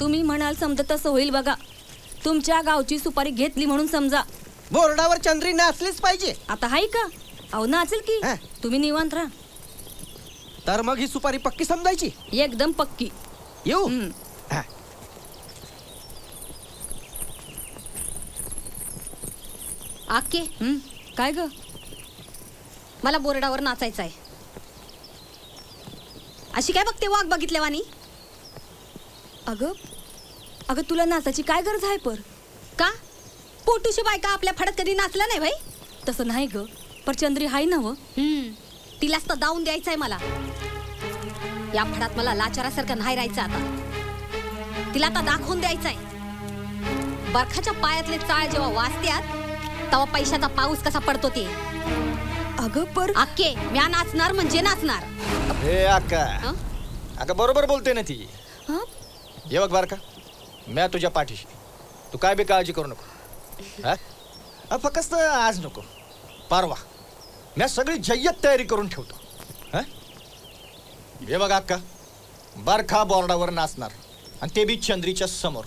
तुम्ही म्हणाल समजा तसं होईल बघा. तुमच्या गावची सुपारी घेतली म्हणून समजा. बोर्डावर चंद्री नाचलीच पाहिजे. आता हाय का? अहो नाचेल की. हा. तुम्ही निवांत राहा. तर मग ही सुपारी पक्की समजायची. एकदम पक्की. येऊ. हा. आके काय ग? मला बोर्डावर नाचायचं आहे. अशी काय बघते वाघ बघितल्या वाणी? अगं अगं तुला नाचायची काय गरज आहे पर? का पोटूशी बायका आपल्या फडत कधी नाचला नाही भाई? तसं नाही ग, पर चंद्री हाय ना व. तिलाच तर दावून द्यायचंय मला. या फडात मला लाचारासारखं नाही राहायचं आता. तिला आता दाखवून द्यायचंय. बरखाच्या पायातले चाळ जेव्हा वाजत्यात तेव्हा पैशाचा पाऊस कसा पडतो ते. अगं पर आके म्या नाचणार म्हणजे नाचणार. हे अक्का, अगं बरोबर बोलते ना ती. हा? ये बघ बारका, म्या तुझ्या पाठीशी. तू काय बी काळजी करू नको. हा? फक्त आज नको, परवा म्या सगळी जय्यत तयारी करून ठेवतो. हा? हे बघ अक्का, बारखा बोर्डावर नाचणार आणि ते बी चंद्रीच्या समोर.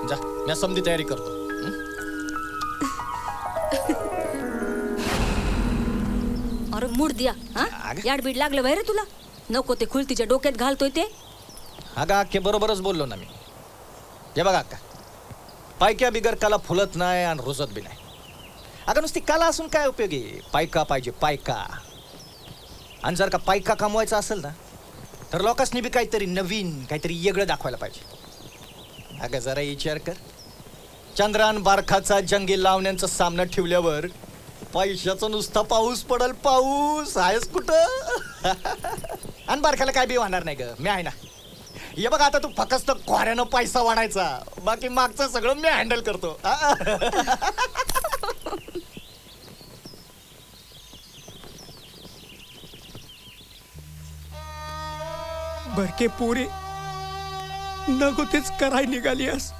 जा, म्या समधी तयारी करतो. अरे मूड द्या. हा अगं. याड बीड लागलं बाहेर तुला. नको ते खुलतीच्या डोक्यात घालतोय ते. अगं अख्खे बरोबरच बोललो ना मी. हे बघा अक्का, पायक्या बिगर कला फुलत नाही आणि रुजत बी नाही. अगं नुसती कला असून काय उपयोगी? पायका पाहिजे, पायका. आणि जर का पायका कमवायचा असेल ना, तर लोकांनी बी काहीतरी नवीन, काहीतरी वेगळं दाखवायला पाहिजे. अगं जरा विचार कर, चंद्रान बारखाचा जंगी लावण्यांचा सामना ठेवल्यावर पैशाचा नुसता पाऊस पडल. पाऊस आहेस कुठं? आणि बारखाला काय बी होणार नाही ग, मी आहे ना. हे बघ आता तू फक्त खोऱ्यानं पैसा वाढायचा, बाकी मागचं सगळं मी हँडल करतो. बरके पोरे, नको तेच कराय निघालीस.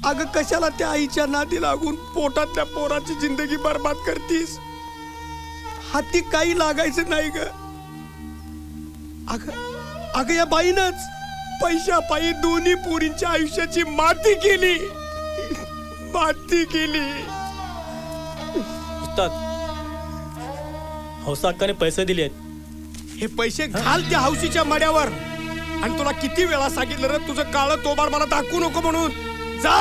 अगं कशाला त्या आईच्या नादी लागून पोटातल्या पोराची जिंदगी बर्बाद करतीस? हाती काही लागायचं नाही ग. अगं या बाईनच पैशापायी दोन्ही पोरींच्या आयुष्याची माती केली. उस्ताद, हौसाक्काने पैसे दिले आहेत. हे पैसे घाल त्या हौशीच्या मड्यावर. आणि तुला किती वेळा सांगितलं रे, तुझं काळं तोबार मला दाखवू नको म्हणून. जा.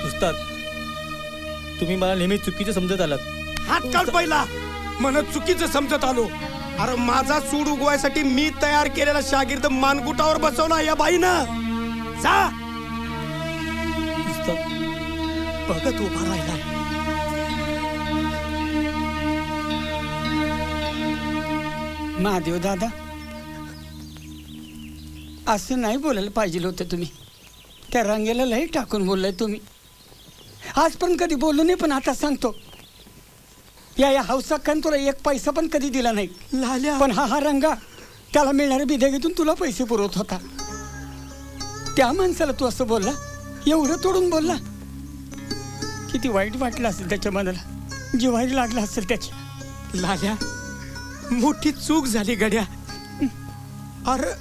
उस्ताद, तुम्ही मला नेहमी चुकीचं समजत आलात. हात काढ पहिला. म्हणत चुकीचं समजत आलो. अरे माझा सूड उगवायसाठी मी तयार केलेला शागिर्द मानगुटावर बसवला या बाईनं. जा. उस्ताद, बघत उभा राहिला. महादेव दादा, असं नाही बोलायला पाहिजे होतं तुम्ही. त्या रांगेला लई टाकून बोललाय तुम्ही. आजपर्यंत कधी बोललो नाही, पण आता सांगतो. या हौसाकान तुला एक पैसा पण कधी दिला नाही. लाल्या. पण हा रंगा त्याला मिळणाऱ्या बिदेगीतून तुला पैसे पुरवत होता. त्या माणसाला तू असं बोलला, एवढं तोडून बोलला. किती वाईट वाटलं असेल त्याच्या मनाला, जिव्हारी लागला असेल त्याच्या. लाल्या, मोठी चूक झाली गड्या. अरे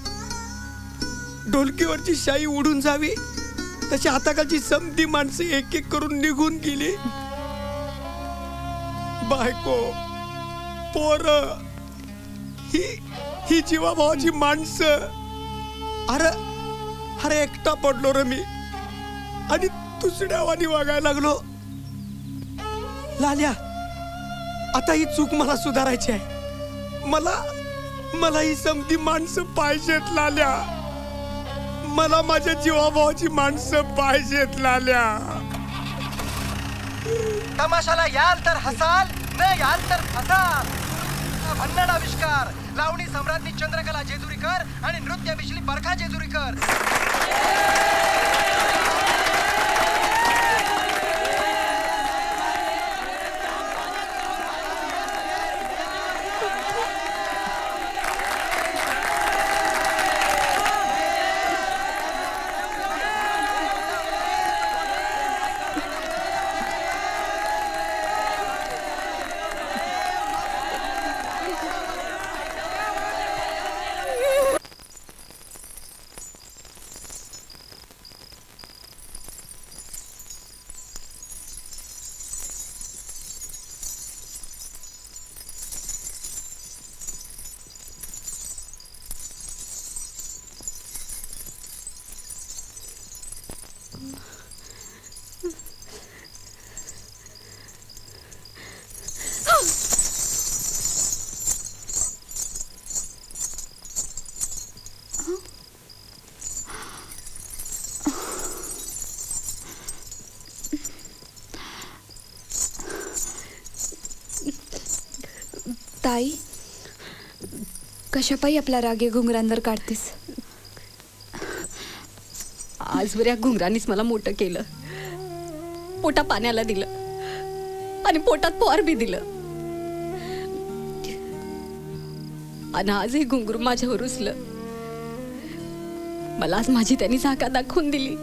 ढोलकीवरची शाई उडून जावी तशी हाताखालची समधी माणसं एक एक करून निघून गेली. बायको, पोर, ही जीवाभावाची माणसं. अरे एकटा पडलो रे मी आणि दुसऱ्यावानी वागायला लागलो. लाल्या, आता ही चूक मला सुधारायची आहे. मला ही समधी माणसं पाहिजेत लाल्या. मला माझ्या जीवाभावाची माणसं पाहिजेत लाल्या. तमाशाला याल तर हसाल, न याल तर फसाल. भन्नाड आविष्कार, लावणी सम्राज्ञी चंद्रकला जेजुरीकर आणि नृत्य विश्ली बरखा जेजुरीकर. ताई कशापायी आपला रागे घुंगरांवर काढतेस? आजवर या घुंगरांनीच मला मोठं केलं, पोटा पाण्याला दिलं आणि पोटात पोर बी दिलं. आणि आज हे घुंगरू माझ्यावर रुसलं. मला आज माझी त्यांनी जागा दाखवून दिली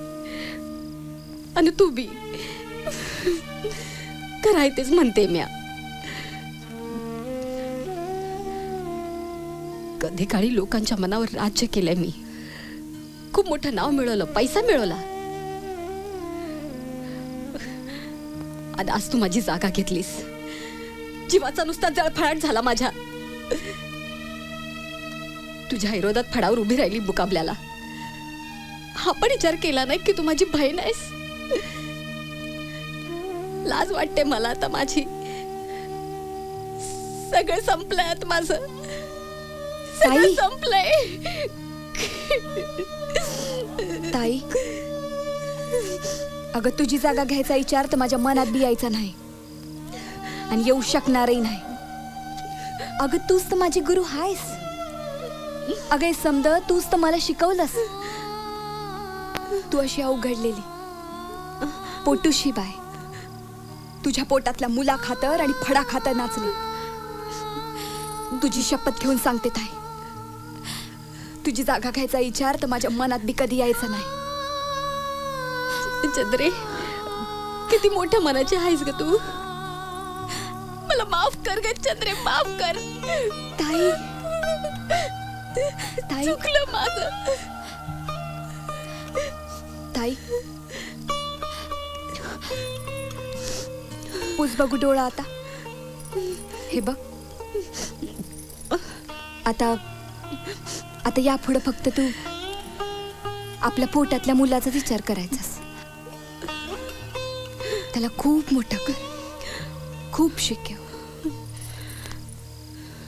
आणि तू बी करायतेच म्हणते म्या. कधी काळी लोकांच्या मनावर राज्य केलंय मी, खूप मोठं नाव मिळवलं, पैसा मिळवला, आणि आज तू माझी जागा घेतलीस. जीवाचा नुसता जळफळाट झाला माझ्या. तुझ्या विरोधात फडावर उभी राहिली मुकाबल्याला. हा पण विचार केला नाही की तू माझी बहीण आहेस. लाज वाटते मला आता माझी. सगळं संपलंय आता माझं, सगळं ताई. संपलंय. ताई अगं तुझी जागा घ्यायचा विचार तर माझ्या मनात बी यायचा नाही आणि येऊ शकणारही नाही. अगं तूच तर माझी गुरु आहेस. अगं हे समज तूच तर मला शिकवलंस. तू अशी अवघडलेली पोटूशी बाय तुझ्या पोटातल्या मुला खातर आणि फडा खातर नाचली. तुझी शपथ घेऊन सांगते ताई, तुझी जागा घ्यायचा विचार तर माझ्या मनात बी कधी यायचा नाही. चंद्रे, किती मोठ्या मनाची आहेस ग तू. मला माफ कर ग चंद्रे, माफ कर. ताई ताई चुकलं माझं. ताई पूस बघू डोळा आता. हे बघ आता आता यापुढे फक्त तू आपल्या पोटातल्या मुलाचा विचार करायचास. त्याला खूप मोठा कर, खूप शिकव.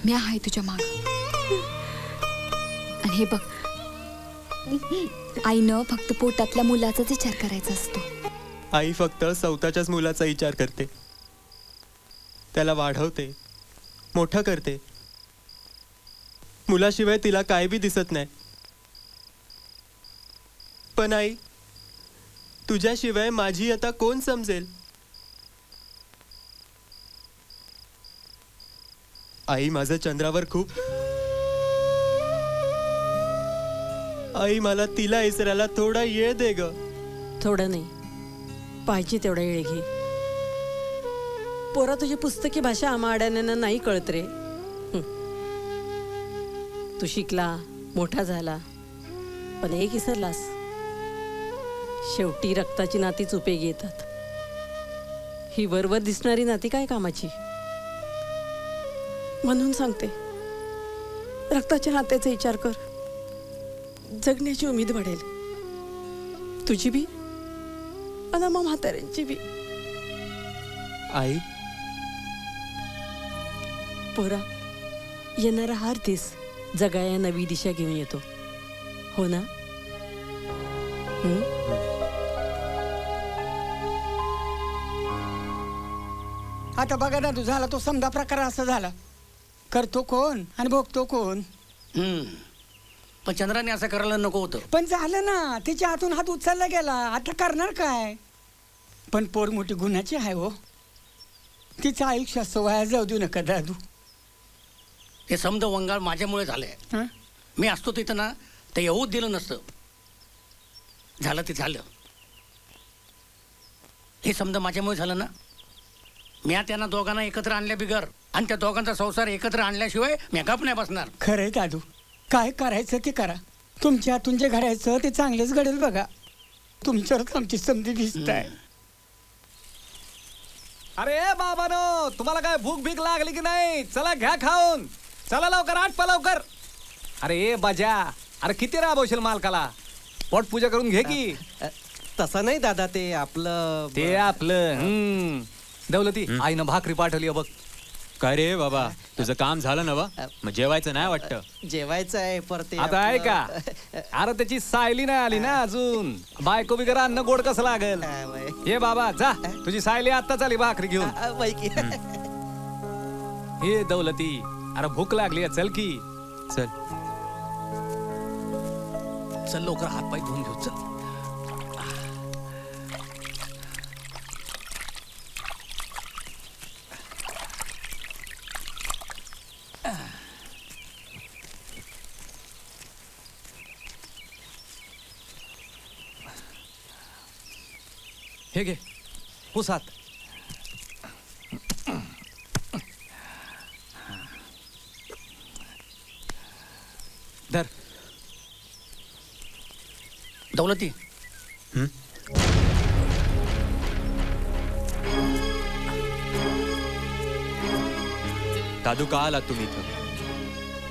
मी आहे तुझ्या माग. आणि हे बघ आईनं फक्त पोटातल्या मुलाचाच विचार करायचा असतो. आई फक्त स्वतःच्याच मुलाचा विचार करते, त्याला वाढवते, मोठं करते. मुलाशिवाय तिला काय बी दिसत नाही. पण आई, तुझ्याशिवाय माझी आता कोण समजेल? आई, माझं चंद्रावर खूप. आई, मला तिला इसरायला थोडा येळ दे ग. थोडं नाही, पाहिजे तेवढा वेळ घे. पोरा, तुझी पुस्तकी भाषा आम्हा अडाण्यांना नाही कळत रे. तू शिकला, मोठा झाला, पण एक विसरलास. शेवटी रक्ताची नातीच उपयोगी येतात. ही वरवर दिसणारी नाती काय कामाची? म्हणून सांगते, रक्ताच्या नात्याचा विचार कर. जगण्याची उमेद वाढेल, तुझी बी आणि मग म्हाताऱ्यांची बी. आई, पोरा, येणारा हर दिस जगाया नवी दिशा घेऊन येतो, हो ना? आता बघा ना, तू झाला तो समजा प्रकार असा झाला. करतो कोण आणि भोगतो कोण? पण चंद्राने असं करायला नको होतं. पण झालं ना, तिच्या हातून हात उचलला गेला. आता करणार काय? पण पोर मोठी गुन्ह्याची आहे हो. तिचं आयुष्य असं वाया जाऊ देऊ नका दादू. हे समजा वंगाळ माझ्यामुळे झालंय. हं? मी असतो तिथं ना, ते येऊच दिलं नसतं. झालं ते झालं. हे समजा माझ्यामुळे झालं ना. मी त्यांना दोघांना एकत्र आणल्या बिगर आणि त्या दोघांचा संसार एकत्र आणल्याशिवाय मी गप नाही बसणार. खरंय दादू, काय करायचं ते करा. तुमच्या हातून जे घडायचं ते चांगलंच घडेल बघा. तुमच्यावरच आमची समधी दिसत आहे. अरे बाबानो, तुम्हाला काय भूक भीक लागली की नाही? चला घ्या खाऊन. चला लवकर, आटपा लवकर. अरे बाजा, अरे किती राबवशील मालकाला? पोट पूजा करून घे की. तसं नाही दादा, ते आपलं ते आपलं दौलती, आईनं भाकरी पाठवली बघ. काय रे बाबा, तुझं काम झालं ना? मग जेवायचं नाही वाटतं? जेवायचं आहे परत. आता आहे का? अरे त्याची सायली नाही आली ना अजून. बायको बिगर अन्न गोड कसं लागेल? ये बाबा जा, तुझी सायली आत्ताच आली भाकरी घेऊन. हे दौलती, अरे भूक लागली चल की चल. चल लवकर हात पाय धुवून घेऊ चल. हे घे पुसात. धर. दौलती दादू का आलात तुम्ही इथं?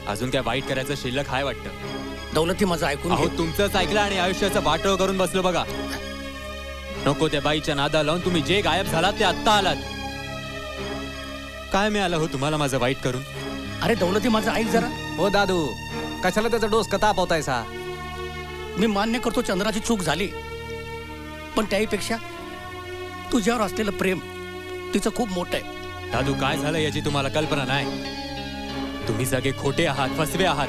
अजून काय वाईट करायचं शिल्लक हाय वाटतं. दौलती माझं ऐकून अहो घे. तुमचंच ऐकलं आणि आयुष्याचं वाटोळ करून बसलो बघा. नको त्या बाईच्या नादा लावून तुम्ही जे गायब झालात ते आत्ता आलात. काय मिळालं हो तुम्हाला माझं वाईट करून? अरे दौलती माझं ऐक जरा. हो दादू, कशाला त्याचा डोस का तापवतायसा? मी मान्य करतो चंद्राची चूक झाली, पण त्याहीपेक्षा तुझ्यावर असलेलं प्रेम तिचं खूप मोठं आहे. दादू काय झालं याची तुम्हाला कल्पना नाही. तुम्ही सगळे खोटे आहात, फसवे आहात.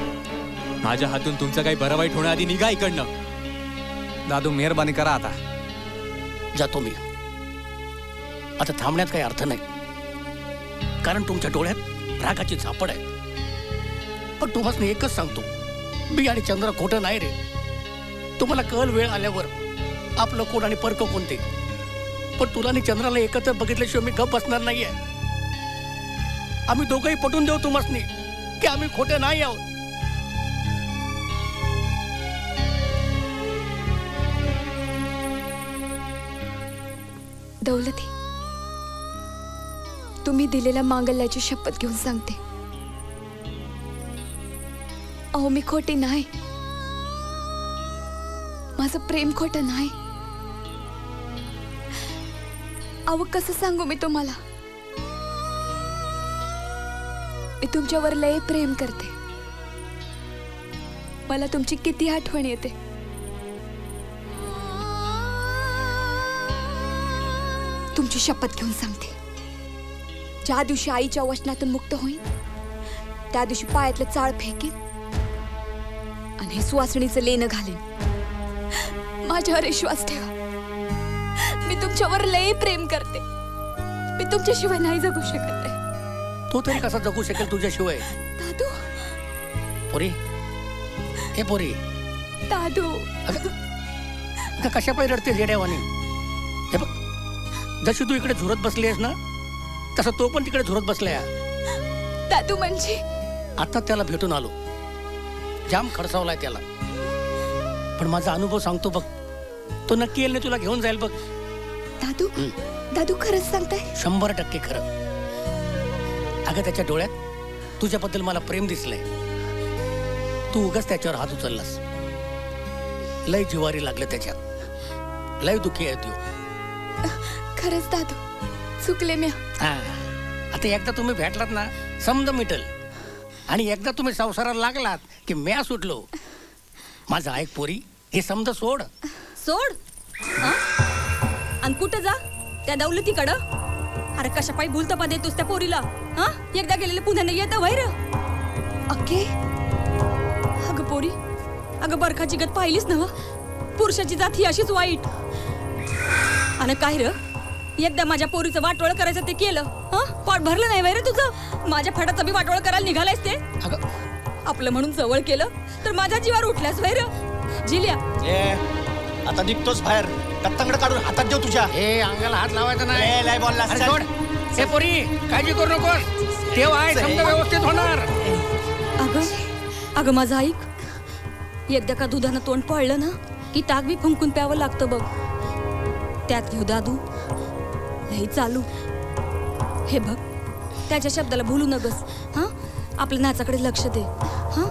माझ्या हातून तुमचं काही बरं वाईट होण्याआधी निघा इकडनं. दादू मेहरबानी करा आता. जातो मी आता. थांबण्यात काही अर्थ नाही, कारण तुमच्या डोळ्यात रागाची झापड आहे. पण तुम्हाला एकच सांगतो, मी आणि चंद्र खोटं नाही रे. तुम्हाला कळ वेळ आल्यावर आपलं कोण आणि परक कोणते. पण तुला आणि चंद्राला एकत्र बघितल्याशिवाय मी गप बसणार नाहीये. आम्ही दोघंही पटवून देऊ तुम्हाला की आम्ही खोटे नाही आहोत. दौलती, तुम्ही दिलेल्या मांगल्याची शपथ घेऊन सांगते, अहो मी खोटी नाही. माझं प्रेम खोटं नाही. अहो कसं सांगू मी तुम्हाला, मी तुमच्यावर लय प्रेम करते. मला तुमची किती आठवण येते. तुमची शपथ घेऊन सांगते, ज्या दिवशी आईच्या वचनातून मुक्त होईन त्या दिवशी पायातलं चाळ फेकेन आणि हे सुवासणीचं लेणं घालेन. माझ्यावर विश्वास ठेवा. मी तुमच्यावर लय प्रेम करते. मी तुमच्याशिवाय नाही जगू शकत आहे. तो तरी कसा जगू शकेल तुझ्याशिवाय? दादू, पोरी, हे पोरी, दादू, अगं कशा पाय रडते जेड्यावानी? हे बघ, जशी तू इकडे झुरत बसली आहेस ना, तसा तो पण तिकडे झुरत बसलाय. दादू म्हणजे आता त्याला भेटून आलो. जाम खडसावलाय त्याला. पण माझा अनुभव सांगतो बघ, तो नक्की येईल ना तुला घेऊन जाईल बघ. दादू, दादू खरंच सांगताय? 100% खरं. अगं त्याच्या डोळ्यात तुझ्याबद्दल मला प्रेम दिसलंय. तू उगाच त्याच्यावर हात उचललास. लय जिवारी लागलं त्याच्या. लय दुखी आहे तू. खरंच दादू, चुकले मी. आता एकदा तुम्ही भेटलात ना, समज मिटल. आणि एकदा तुम्ही संसाराला लागलात की म्या सुटलो. माझं ऐक पोरी, हे समज सोड. सोड. आणि कुठं जा? त्या दौलतीकडं? अरे कशा पायी भूलतपा देतोस त्या पोरीला? हा, एकदा गेलेले पुन्हा नाही येतं वैर. अक्के, अगं पोरी, अगं बरखाची गत पाहिलीच ना? पुरुषाची जात ही अशीच वाईट. आणि काय र, एकदा माझ्या पोरीचं वाटोळ करायचं ते केलं. पोट भरलं नाही वैर तुझं? माझ्या फटाचं बी वाटोळ करायला निघालायस ते? आपलं म्हणून जवळ केलं तर माझ्या जीवावर उठल्यास वैर. जिल्या, आता निघतोच बाहेर. कत्तंगड काढून हातात देऊ तुझ्या. हे अंगाला हात लावायचा नाही. लय बोललास. अरे सोड. हे पोरी, काळजी करू नकोस. देव आहे, समजा व्यवस्थित होणार. अगं माझं ऐक. एकदा का दुधानं तोंड पळलं ना की ताक बी फुंकून प्यावं लागतं बघ. त्यात घेऊ दादू, लई चालू. हे बघ, त्याच्या शब्दाला भुलू नगस. हा, आपल्या नाचाकडे लक्ष दे. हा,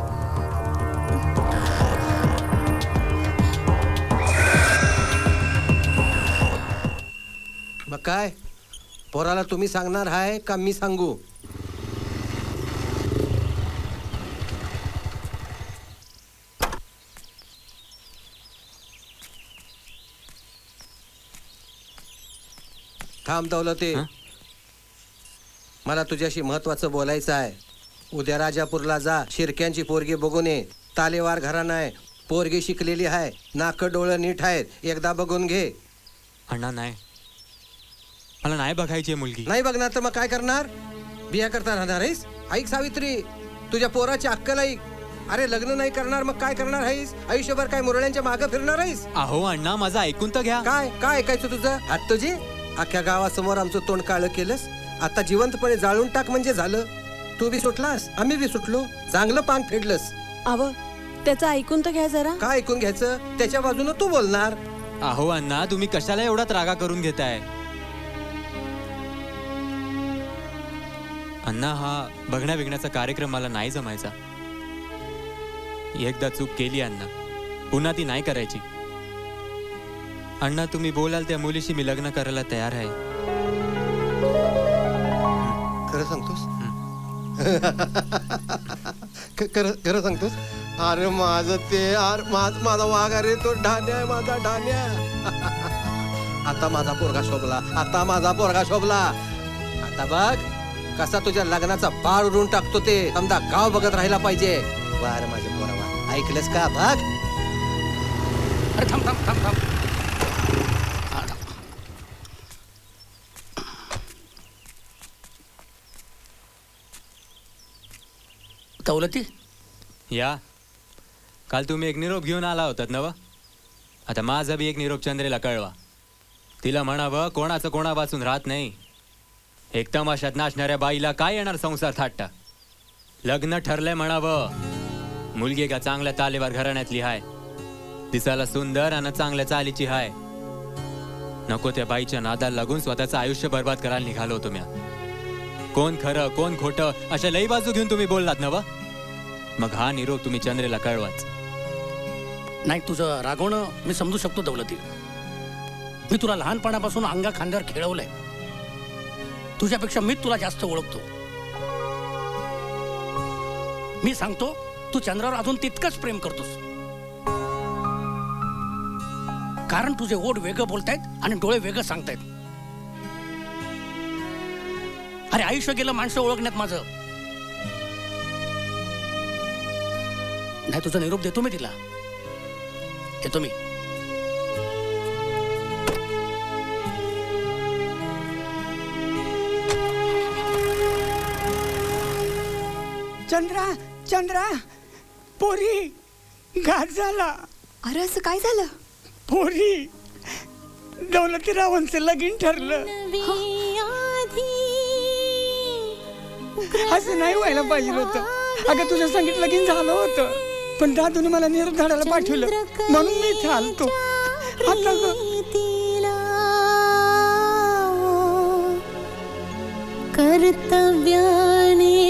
मग काय, पोराला तुम्ही सांगणार आहे का मी सांगू? थांब दौलती, मला तुझ्याशी महत्वाचं बोलायचं आहे. उद्या राजापूरला जा, शिरक्यांची पोरगी बघून ये. तालेवार घराणं आहे, पोरगी शिकलेली आहे, नाक डोळं नीट आहेत, एकदा बघून घे. अण्णा नाही, मला नाही बघायची मुलगी. नाही बघणार तर मग काय करणार? बिया करता राहणार आहेस? ऐक सावित्री, तुझ्या पोराची अक्कल ऐक. अरे लग्न नाही करणार मग काय करणार आहेस? आयुष्यभर काय मुरळ्यांच्या मागं फिरणार आहेस? अहो अण्णा, माझं ऐकून तर घ्या. काय काय ऐकायचं तुझं? हात तुझे अख्ख्या गावासमोर आमचं तोंड काळं केलंस. आता जिवंतपणे जाळून टाक म्हणजे झालं. तू बी सुटलास, आम्ही बी सुटलो. चांगलं पान फेडलंस. आव त्याचं ऐकून तर घ्या जरा. काय ऐकून घ्यायचं? त्याच्या बाजूनं तू बोलणार. अहो अण्णा, तुम्ही कशाला एवढा त्रागा करून घेताय? अण्णा, हा बघण्या बिघण्याचा कार्यक्रम मला नाही जमायचा. एकदा चूक केली अण्णा, पुन्हा ती नाही करायची. अण्णा, तुम्ही बोलाल त्या मुलीशी मी लग्न करायला तयार आहे. खरं सांगतोस? खरं सांगतोस? अरे माझं ते माझा वाघ, अरे तो ढाण्या आहे, माझा ढाण्या. आता माझा पोरगा शोभला, आता माझा पोरगा शोभला. आता बघ कसा तुझ्या लग्नाचा पार उडून टाकतो ते. समजा गाव बघत राहिला पाहिजे. वार माझे पोरावा, ऐकलंस का? बघ. अरे थांब थांब थांब थांब. दौलती, या काल तुम्ही एक निरोप घेऊन आला होतात ना व? आता माझा बी एक निरोप चंद्रेला कळवा. तिला म्हणावं कोणाचं कोणा वाचून राहत नाही. एक तमाशात नाचणाऱ्या बाईला काय येणार संसार थाटता. लग्न ठरलंय म्हणावं. मुलगी का चांगल्या तालेवार घराण्यातली हाय, दिसायला सुंदर आणि चांगल्या चालीची हाय. नको त्या बाईच्या नादाला लागून स्वतःचं आयुष्य बर्बाद करायला निघालो होतो म्या. कोण खरं कोण खोटं अशा लई बाजू घेऊन तुम्ही बोललात ना व? मग हा निरोप तुम्ही चंद्रेला कळवाच. नाही तुझं रागवणं मी समजू शकतो दौलती. मी तुला लहानपणापासून अंगा खांद्यावर खेळवलंय. तुझ्यापेक्षा मीच तुला जास्त ओळखतो. मी सांगतो तू चंद्रावर अजून तितकंच प्रेम करतोस. कारण तुझे ओठ वेगळं बोलतायत आणि डोळे वेगळं सांगतायत. अरे आयुष्य गेलं माणसं ओळखण्यात माझं. नाही तुझा निरोप देतो मी तिला. येतो मी. चंद्रा चंद्रा, पोरी घात झाला. अरे असं काय झालं? पोरी दौलतीरावांचं लगीन ठरलं. असं नाही व्हायला पाहिजे होतं. अगं तुझ्या संगीत लगीन झालं होतं, पण दादूने मला निरोप धाडायला पाठवलं म्हणून मी इथे आलतो. आता कर्तव्याने